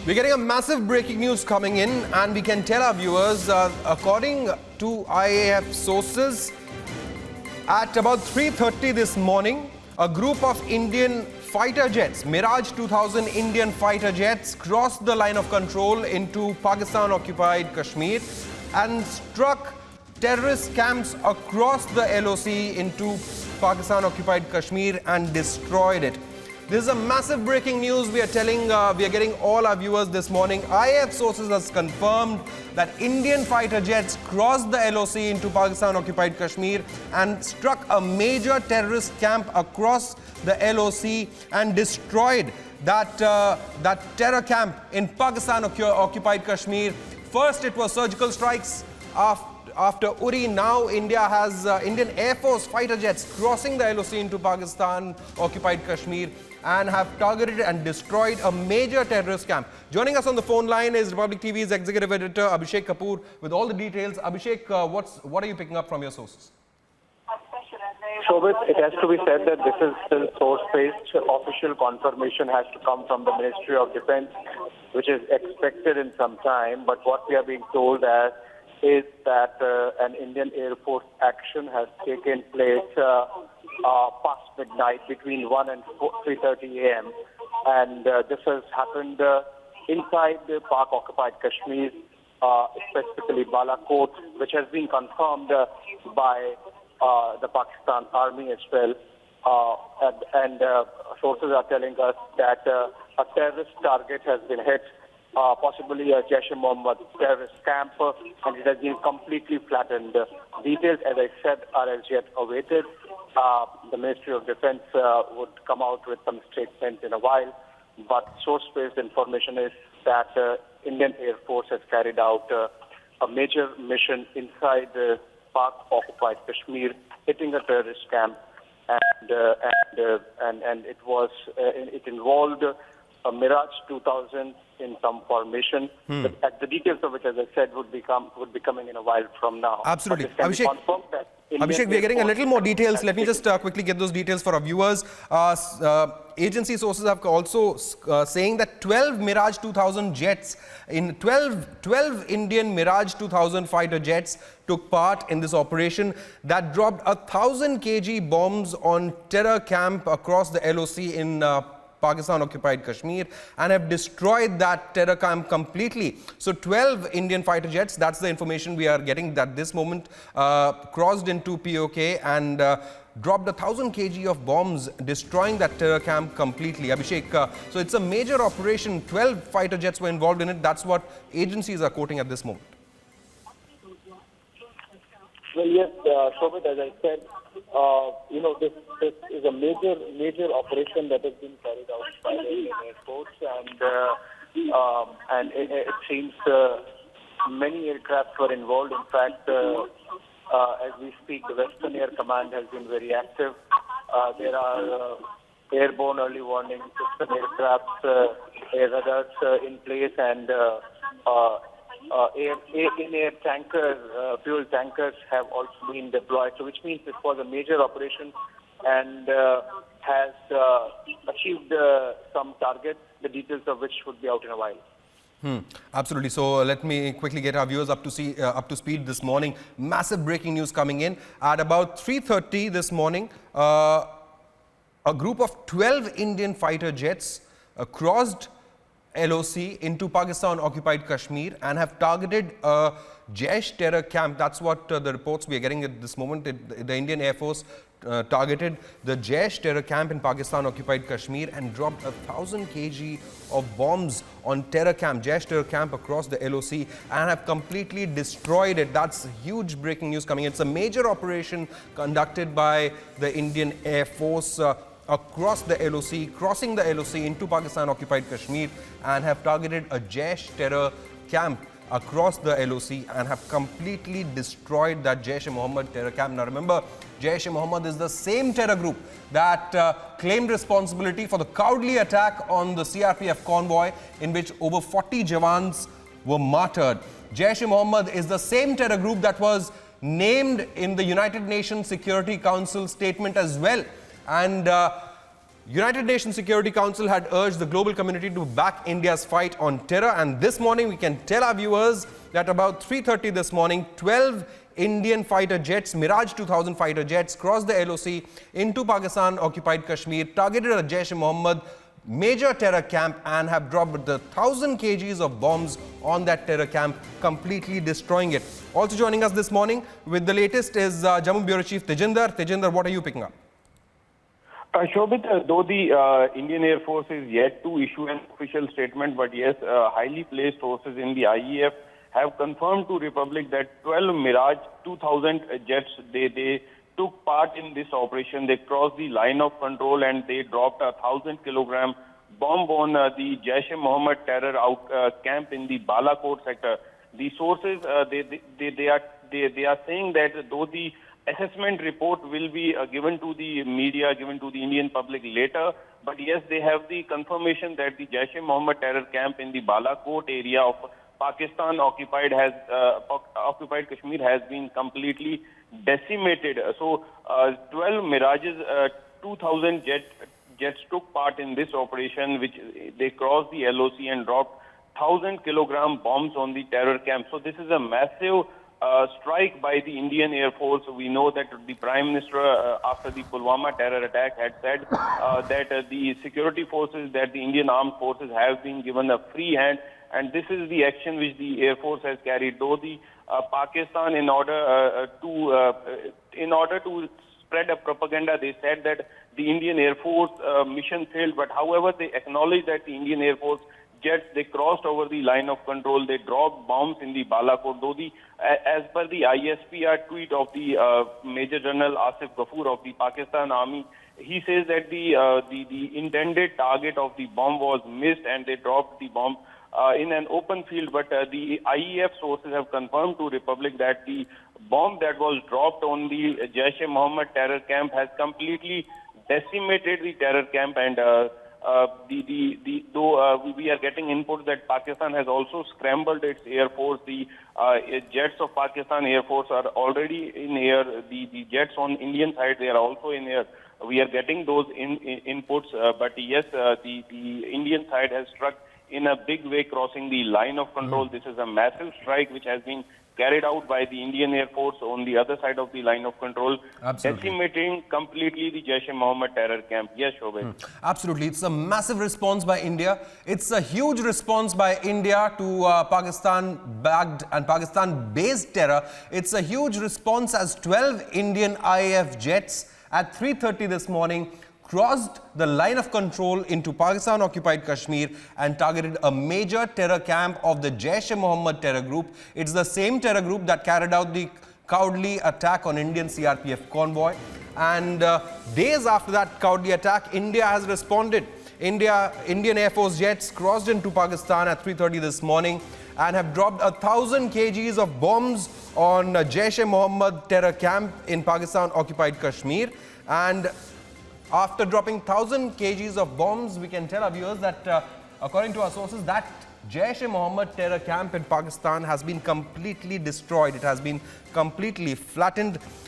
We're getting a massive breaking news coming in, and we can tell our viewers, according to IAF sources, at about 3:30 this morning, a group of Indian fighter jets, Mirage 2000 Indian fighter jets, crossed the line of control into Pakistan-occupied Kashmir and struck terrorist camps across the LoC into Pakistan-occupied Kashmir and destroyed it. This is a massive breaking news. We are getting all our viewers this morning. IAF sources has confirmed that Indian fighter jets crossed the LoC into Pakistan-occupied Kashmir and struck a major terrorist camp across the LoC and destroyed that terror camp in Pakistan-occupied Kashmir. First, it was surgical strikes. After Uri, now India has Indian Air Force fighter jets crossing the LoC into Pakistan-occupied Kashmir and have targeted and destroyed a major terrorist camp. Joining us on the phone line is Republic TV's executive editor Abhishek Kapoor with all the details. Abhishek, what are you picking up from your sources? Shobit, it has to be said that this is still source-based. Official confirmation has to come from the Ministry of Defense, which is expected in some time. But what we are being told is that an Indian Air Force action has taken place past midnight between 1 and 3:30 a.m. And this has happened inside the Pak-occupied Kashmir, specifically Balakot, which has been confirmed by the Pakistan Army as well. And sources are telling us that a terrorist target has been hit, possibly a Jaish-E-Mohammed terrorist camp, and it has been completely flattened. Details, as I said, are as yet awaited. The Ministry of Defense would come out with some statement in a while, but source-based information is that Indian Air Force has carried out a major mission inside the Pak-occupied Kashmir, hitting a terrorist camp, and it involved a Mirage 2000 in some formation. The details of which, as I said, would be coming in a while from now. Absolutely. Abhishek, we are getting a little more details. Let me just quickly get those details for our viewers. Agency sources have also saying that 12 Mirage 2000 jets, 12 Indian Mirage 2000 fighter jets took part in this operation that dropped 1,000 kg bombs on terror camp across the LoC in Pakistan-occupied Kashmir and have destroyed that terror camp completely. So 12 Indian fighter jets, that's the information we are getting at this moment, crossed into POK and dropped 1,000 kg of bombs, destroying that terror camp completely. Abhishek, so it's a major operation. 12 fighter jets were involved in it. That's what agencies are quoting at this moment. Well, yes, Shobit, as I said, this is a major operation that has been carried out by the Indian Air Force, and it seems many aircraft were involved. In fact, as we speak, the Western Air Command has been very active. There are airborne early warning system aircraft, air radars in place, and in-air tankers, fuel tankers have also been deployed. So which means this was a major operation and has achieved some targets, the details of which would be out in a while. Absolutely. So let me quickly get our viewers up to speed this morning. Massive breaking news coming in. At about 3:30 this morning, a group of 12 Indian fighter jets crossed LoC into Pakistan-occupied Kashmir and have targeted a Jaish terror camp. That's what the reports we are getting at this moment. The Indian Air Force targeted the Jaish terror camp in Pakistan-occupied Kashmir and dropped 1,000 kg of bombs on terror camp, Jaish terror camp across the LoC and have completely destroyed it. That's huge breaking news coming in. It's a major operation conducted by the Indian Air Force across the LoC, crossing the LoC into Pakistan-occupied Kashmir and have targeted a Jaish terror camp across the LoC and have completely destroyed that Jaish-E-Mohammed terror camp. Now remember, Jaish-E-Mohammed is the same terror group that claimed responsibility for the cowardly attack on the CRPF convoy in which over 40 Jawans were martyred. Jaish-E-Mohammed is the same terror group that was named in the United Nations Security Council statement as well. And United Nations Security Council had urged the global community to back India's fight on terror, and this morning we can tell our viewers that about 3:30 this morning, 12 Indian fighter jets, Mirage 2000 fighter jets, crossed the LoC into Pakistan-occupied Kashmir, targeted a Jaish-E-Mohammed major terror camp and have dropped the 1,000 kgs of bombs on that terror camp, completely destroying it. Also joining us this morning with the latest is Jammu Bureau Chief Tejinder. Tejinder, what are you picking up? Shobit, though the Indian Air Force is yet to issue an official statement, but yes, highly placed sources in the IEF have confirmed to Republic that 12 Mirage 2000 jets, they took part in this operation. They crossed the line of control and they dropped a 1,000-kilogram bomb on the Jaish-E-Mohammed terror camp in the Balakot sector. The sources, they are saying that though the assessment report will be given to the media, given to the Indian public later. But yes, they have the confirmation that the Jaish-E-Mohammed terror camp in the Balakot area of Pakistan occupied Kashmir has been completely decimated. So 12 Mirages, 2,000 jets took part in this operation, which they crossed the LoC and dropped 1,000-kilogram bombs on the terror camp. So this is a massive strike by the Indian Air Force. We know that the Prime Minister, after the Pulwama terror attack, had said that the security forces, that the Indian armed forces have been given a free hand, and this is the action which the Air Force has carried. Though the Pakistan, in order to spread a propaganda, they said that the Indian Air Force mission failed. But however, they acknowledge that the Indian Air Force jets, they crossed over the line of control. They dropped bombs in the Balakot. Though as per the ISPR tweet of the Major General Asif Ghafoor of the Pakistan Army, he says that the intended target of the bomb was missed and they dropped the bomb in an open field. But the IEF sources have confirmed to Republic that the bomb that was dropped on the Jaish-E-Mohammed terror camp has completely decimated the terror camp, and though we are getting input that Pakistan has also scrambled its air force. The jets of Pakistan Air Force are already in air. The jets on Indian side, they are also in air. We are getting those inputs, but yes, the Indian side has struck in a big way, crossing the line of control. This is a massive strike which has been carried out by the Indian Air Force on the other side of the line of control, decimating completely the Jaish-E-Mohammed terror camp. Yes, Shobhit. Absolutely. It's a massive response by India. It's a huge response by India to Pakistan-backed and Pakistan-based terror. It's a huge response as 12 Indian IAF jets at 3:30 this morning crossed the line of control into Pakistan-occupied Kashmir and targeted a major terror camp of the Jaish-E-Mohammed terror group. It's the same terror group that carried out the cowardly attack on Indian CRPF convoy. And days after that cowardly attack, India has responded. Indian Air Force jets crossed into Pakistan at 3:30 this morning and have dropped 1,000 kgs of bombs on Jaish-E-Mohammed terror camp in Pakistan-occupied Kashmir. And after dropping 1,000 kgs of bombs, we can tell our viewers that, according to our sources, that Jaish-E-Mohammed terror camp in Pakistan has been completely destroyed. It has been completely flattened.